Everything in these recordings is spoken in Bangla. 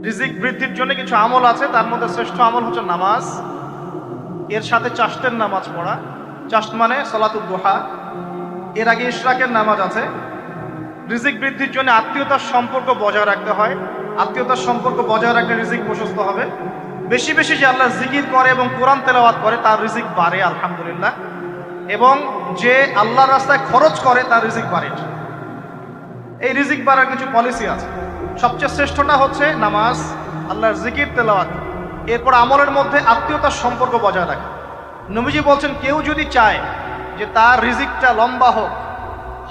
রিজিক বৃদ্ধির জন্য কিছু আমল আছে, তার মধ্যে শ্রেষ্ঠ আমল হচ্ছে নামাজ। এর সাথে চাশতের নামাজ পড়া। চাশত মানে সালাতুদ দুহা। এর আগে ইশরাকের নামাজ আছে। রিজিক বৃদ্ধির জন্য আত্মীয়তার সম্পর্ক বজায় রাখতে হয়। আত্মীয়তার সম্পর্ক বজায় রাখলে রিজিক প্রশস্ত হবে। বেশি বেশি যে আল্লাহ জিকির করে এবং কোরআন তেলাওয়াত করে তার রিজিক বাড়ে আলহামদুলিল্লাহ। এবং যে আল্লাহর রাস্তায় খরচ করে তার রিজিক বাড়ে। এই রিজিক বাড়ার কিছু পলিসি আছে। সবচেয়ে শ্রেষ্ঠটা হচ্ছে নামাজ, আল্লাহর জিকির তেলাওয়াত। এরপর আমলের মধ্যে আত্মীয়তার সম্পর্ক বজায় রাখে। নবীজি বলছেন, কেউ যদি চায় যে তার রিজিকটা লম্বা হোক,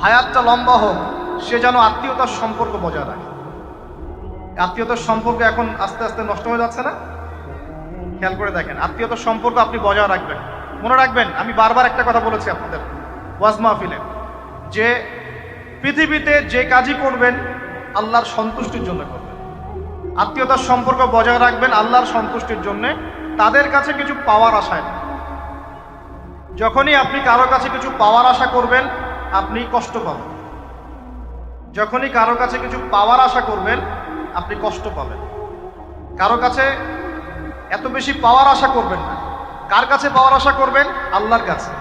হায়াতটা লম্বা হোক, সে যেন আত্মীয়তার সম্পর্ক বজায় রাখে। আত্মীয়তার সম্পর্ক এখন আস্তে আস্তে নষ্ট হয়ে যাচ্ছে না? খেয়াল করে দেখেন, আত্মীয়তার সম্পর্ক আপনি বজায় রাখবেন। মনে রাখবেন, আমি বারবার একটা কথা বলেছি আপনাদের ওয়াজ মাহফিলে, যে পৃথিবীতে যে কাজই করবেন আল্লাহর সন্তুষ্টির জন্য করবেন। আত্মীয়তার সম্পর্ক বজায় রাখবেন আল্লাহর সন্তুষ্টির জন্য, তাদের কাছে কিছু পাওয়ার আশায় না। যখনই আপনি কারো কাছে কিছু পাওয়ার আশা করবেন আপনি কষ্ট পাবেন। যখনই কারো কাছে কিছু পাওয়ার আশা করবেন আপনি কষ্ট পাবেন। কারো কাছে এত বেশি পাওয়ার আশা করবেন না। কার কাছে পাওয়ার আশা করবেন? আল্লাহর কাছে,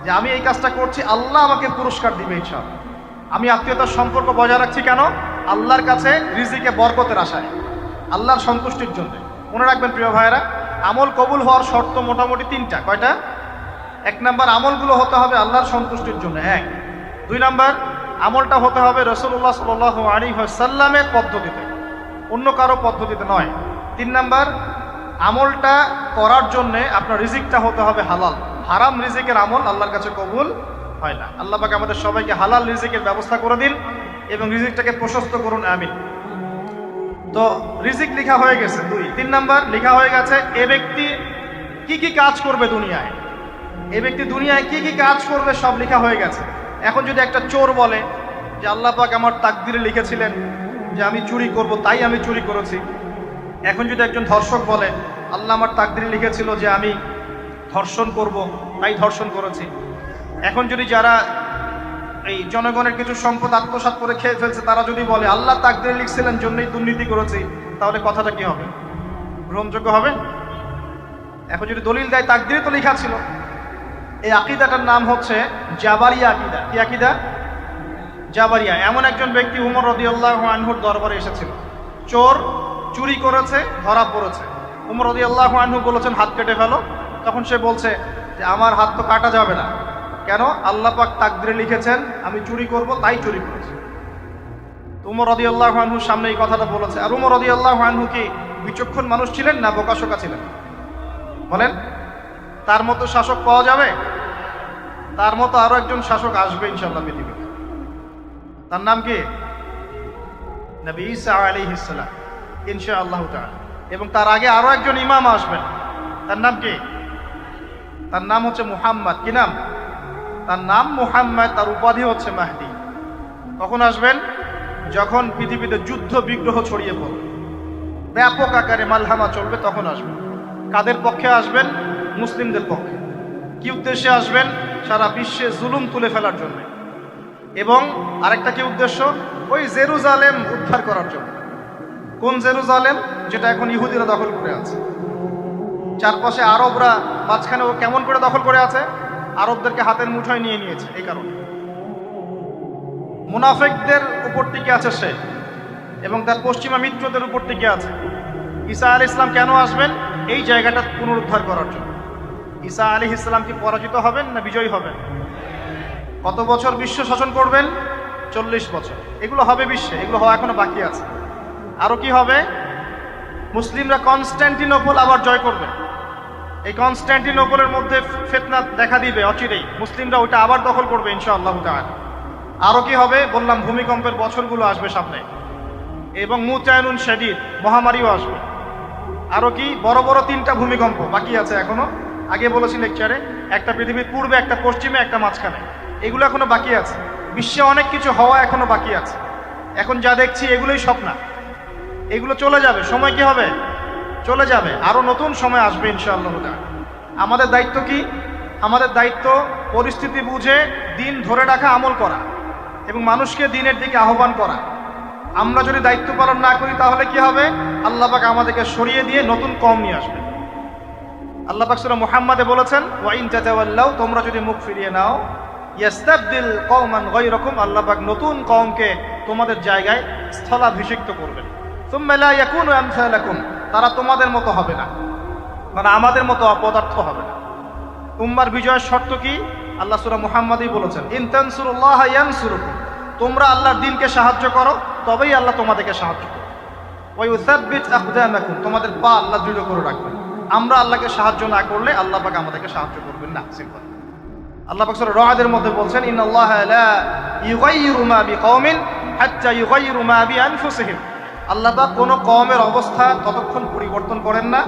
যে আমি এই কাজটা করছি, আল্লাহ আমাকে পুরস্কার দিবে ইনশাআল্লাহ। আমি আত্মীয়তার সম্পর্ক বজায় রাখছি কেন? আল্লাহর কাছে রিজিকে বরকতের আশায়, আল্লাহর সন্তুষ্টির জন্য। মনে রাখবেন প্রিয় ভাইয়েরা, আমল কবুল হওয়ার শর্ত মোটামুটি তিনটা। কয়টা? 1 নাম্বার, আমলগুলো হতে হবে আল্লাহর সন্তুষ্টির জন্য। 1। 2 নাম্বার, আমলটা হতে হবে রাসূলুল্লাহ সাল্লাল্লাহু আলাইহি ওয়াসাল্লামের পদ্ধতিতে, অন্য কারো পদ্ধতিতে নয়। 3 নাম্বার, আমলটা করার জন্য আপনার রিজিকটা হতে হবে হালাল। হারাম রিজিকের আমল আল্লাহর কাছে কবুল হয় না। আল্লাহ পাক আমাদের সবাইকে হালাল রিজিকের ব্যবস্থা করে দিন এবং রিজিকটাকে প্রশস্ত করুন, আমিন। তো রিজিক লেখা হয়ে গেছে 2। 3 নাম্বার লেখা হয়ে গেছে এ ব্যক্তি কি কি কাজ করবে দুনিয়ায়। এ ব্যক্তি দুনিয়ায় কি কি কাজ করবে সব লেখা হয়ে গেছে। এখন যদি একটা চোর বলে যে আল্লাহ পাক আমার তাকদিরে লিখেছিলেন যে আমি চুরি করব, তাই আমি চুরি করেছি। এখন যদি একজন ধর্ষক বলে আল্লাহ আমার তাকদিরে লিখেছিল যে আমি ধর্ষণ করব, তাই ধর্ষণ করেছি। এখন যদি যারা এই জনগণের কিছু সম্পদ আত্মসাৎ করে খেয়ে ফেলছে তারা যদি বলে আল্লাহ তাকদিরে লিখছিলেন জন্যই দুর্নীতি করেছি, তাহলে কথাটা কি হবে? গ্রহণযোগ্য হবে? এখন যদি দলিল দেয় তাকদিরে তো লেখা ছিল। এই আকীদাটার নাম হচ্ছে জাবারিয়া আকীদা। কি আকীদা? জাবারিয়া। এমন একজন ব্যক্তি উমর রাদিয়াল্লাহু আনহুর দরবারে এসেছিল। চোর চুরি করেছে, ধরা পড়েছে। উমর রাদিয়াল্লাহু আনহু বলেছেন হাত কেটে ফেলো। তখন সে বলছে যে আমার হাত তো কাটা যাবে না। কেন? আল্লাহ পাক তাকদিরে লিখেছেন আমি চুরি করব, তাই চুরি করেছি। উমর রাদিয়াল্লাহু আনহুর সামনে এই কথাটা বলেছে। আর উমর রাদিয়াল্লাহু আনহু কি বিচক্ষণ মানুষ ছিলেন না বোকাশোকা ছিলেন? বলেন, তার মতো শাসক পাওয়া যাবে? তার মতো আরো একজন শাসক আসবে ইনশাআল্লাহ পৃথিবীতে। তার নাম কি? নবী ঈসা আলাইহিস সালাম, ইনশাআল্লাহ তাআলা। এবং তার আগে আরো একজন ইমাম আসবেন। তার নাম কি? তার নাম হচ্ছে মুহাম্মদ। কি নাম? তার নাম মুহাম্মদ, তার উপাধি হচ্ছে মাহদী। কখন আসবেন? যখন পৃথিবীতে যুদ্ধ বিগ্রহ ছড়িয়ে পড়বে, ব্যাপক আকারে মালহামা চলবে, তখন আসবেন। কাদের পক্ষে আসবেন? মুসলিমদের পক্ষে। কি উদ্দেশ্যে আসবেন? সারা বিশ্বে জুলুম তুলে ফেলার জন্য। এবং আরেকটা কি উদ্দেশ্য? ওই জেরুজালেম উদ্ধার করার জন্য। কোন জেরুজালেম? যেটা এখন ইহুদিরা দখল করে আছে। চারপাশে আরবরা, মাঝখানে ও কেমন করে দখল করে আছে? আরবদেরকে হাতের মুঠোয় নিয়ে নিয়েছে। এই কারণে মুনাফিকদের উপর টিকে আছে সে, এবং তার পশ্চিমা মিত্রদের উপর টিকে আছে। ঈসা আলাইহিস সালাম কেন আসবেন? এই জায়গাটা পুনরুদ্ধার করার জন্য। ঈসা আলাইহিস সালাম কি পরাজিত হবেন না বিজয়ী হবেন? কত বছর বিশ্ব শাসন করবেন? 40 বছর। এগুলো হবে বিশ্বে, এগুলো হওয়া এখনো বাকি আছে। আরো কি হবে? মুসলিমরা কনস্ট্যান্টিনোপল আবার জয় করবে। এই কনস্ট্যান্টিনোপলের মধ্যে ফিতনা দেখা দিবে অচিরেই, মুসলিমরা ওইটা আবার দখল করবে ইনশাআল্লাহ তাআলা। আরো কি হবে? বললাম ভূমিকম্পের বছরগুলো আসবে সামনে, এবং মুতায়নুন শাদীদ, মহামারীও আসবে। আরো কি? বড় বড় 3টা ভূমিকম্প বাকি আছে এখনো। আগে বলেছি লেকচারে, একটা পৃথিবীর পূর্বে, একটা পশ্চিমে, একটা মাঝখানে। এগুলো এখনো বাকি আছে। বিশ্বে অনেক কিছু হওয়া এখনো বাকি আছে। এখন যা দেখছি এগুলোই স্বপ্ন। এগুলো চলে যাবে, সময় কি হবে? চলে যাবে। আরো নতুন সময় আসবে ইনশাআল্লাহ তাআলা। আমাদের দায়িত্ব কি? আমাদের দায়িত্ব পরিস্থিতি বুঝে দিন ধরে রাখা, আমল করা এবং মানুষকে দিনের দিকে আহ্বান করা। আমরা যদি দায়িত্ব পালন না করি তাহলে কি হবে? আল্লাহ পাক আমাদেরকে সরিয়ে দিয়ে নতুন কওম নিয়ে আসবে। আল্লাহ পাক সূরা মুহাম্মাদে বলেছেন, ওয়া ইন তাতাওয়াল্লাউ, তোমরা যদি মুখ ফিরিয়ে নাও, ইয়াস্তাবদিল কওমান গায়রাকুম, আল্লাহ পাক নতুন কওমকে তোমাদের জায়গায় স্থলাভিষিক্ত করবেন। সুম্মা লা ইয়াকুনু আমসালাকুম, তারা তোমাদের মতো হবে না, মানে আমাদের মতো অপদার্থ হবে না। উম্মার বিজয়ের শর্ত কি? আল্লাহ সূরা মুহাম্মাদেই বলেছেন, ইন তানসুরুল্লাহ ইয়ানসুরুকুম, তোমরা আল্লাহর দ্বীনকে সাহায্য করো তবেই আল্লাহ তোমাদেরকে সাহায্য করবে। ওয়া ইউসাব্বিত আকদামাকুম, তোমাদের পা আল্লাহ দৃঢ় করে রাখবেন। আমরা আল্লাহকে সাহায্য না করলে আল্লাহ পাক আমাদেরকে সাহায্য করবেন না। সিম্পল। আল্লাহ পাক সূরা রাদের মধ্যে বলছেন, ইন্নাল্লাহা লা ইউগাইয়িরু মা বিকওমিন হাত্তা ইউগাইয়িরু মা বিআনফুসিহিম, আল্লাহ পাক কোনো কওমের অবস্থা ততক্ষণ পরিবর্তন করেন না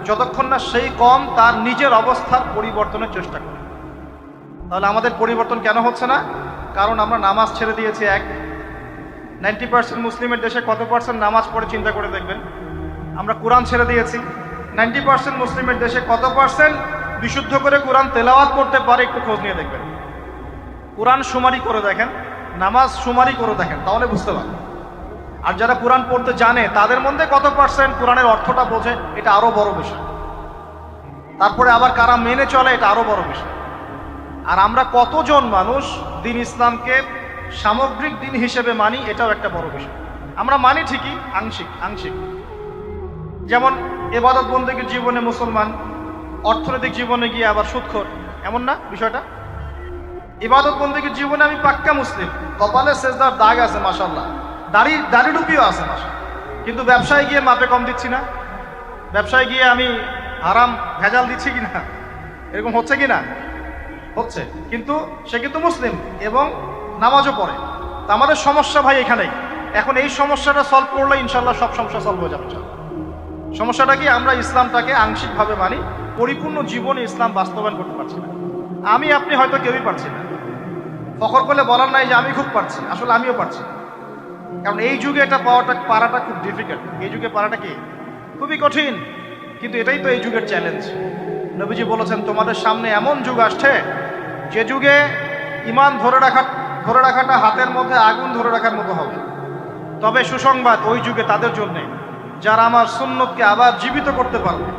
যতক্ষণ না সেই কওম তার নিজের অবস্থার পরিবর্তনের চেষ্টা করে। তাহলে আমাদের পরিবর্তন কেন হচ্ছে না? কারণ আমরা নামাজ ছেড়ে দিয়েছি। 90% মুসলিমের দেশে কত পার্সেন্ট নামাজ পড়ে চিন্তা করে দেখবেন। আমরা কোরআন ছেড়ে দিয়েছি। 90% মুসলিমের দেশে কত পার্সেন্ট বিশুদ্ধ করে কোরআন তেলাওয়াত করতে পারে একটু খোঁজ নিয়ে দেখবেন। কোরআন শুমারি করে দেখেন, নামাজ শুমারি করে দেখেন, তাহলে বুঝতে পারবেন। আর যারা কোরআন পড়তে জানে তাদের মধ্যে কত পার্সেন্ট কোরআনের অর্থটা বোঝে, এটা আরো বড় বিষয়। তারপরে আবার কারা মেনে চলে, এটা আরো বড় বিষয়। আর আমরা কতজন মানুষ দিন ইসলামকে সামগ্রিক দিন হিসেবে মানি, এটাও একটা বড় বিষয়। আমরা মানি ঠিকই, আংশিক। যেমন ইবাদত বন্দেগীর জীবনে মুসলমান, অর্থনৈতিক জীবনে গিয়ে আবার সুদখোর, এমন না বিষয়টা? ইবাদত বন্দেগীর জীবনে আমি পাক্কা মুসলিম, কপালে সেজদার দাগ আছে মাশাআল্লাহ, দাড়ি টুপিও আছে মাশাআল্লাহ, কিন্তু ব্যবসায় গিয়ে মাপে কম দিচ্ছি না, ব্যবসায় গিয়ে আমি হারাম ভেজাল দিচ্ছি কিনা, এরকম হচ্ছে কিনা? হচ্ছে। কিন্তু সে কিন্তু মুসলিম এবং নামাজও পড়ে। তা আমাদের সমস্যা ভাই এখানেই। এখন এই সমস্যাটা সলভ করলে ইনশাল্লাহ সব সমস্যা সলভ হয়ে যাবে। সমস্যাটা কি? আমরা ইসলামটাকে আংশিকভাবে মানি, পরিপূর্ণ জীবনে ইসলাম বাস্তবায়ন করতে পারছি না। আমি আপনি হয়তো কেউই পারছি না। ফখর করলে বলার নাই যে আমি খুব পারছি, আসলে আমিও পারছি না। কারণ এই যুগে এটা পারাটা খুব ডিফিকাল্ট। এই যুগে পারাটা কি খুবই কঠিন, কিন্তু এটাই তো এই যুগের চ্যালেঞ্জ। নবীজি বলেছেন, তোমাদের সামনে এমন যুগ আসছে যে যুগে ঈমান ধরে রাখাটা হাতের মধ্যে আগুন ধরে রাখার মতো হবে। তবে সুসংবাদ ওই যুগে তাদের জন্য যারা আমার সুন্নতকে আবার জীবিত করতে পারবে।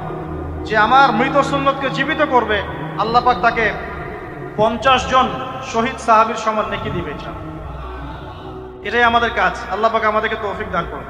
যে আমার মৃত সুন্নতকে জীবিত করবে, আল্লাহ পাক তাকে 50 জন শহীদ সাহাবীর সমান নেকি দিবে। এটাই আমাদের কাজ। আল্লাহ পাক আমাদেরকে তৌফিক দান করুন।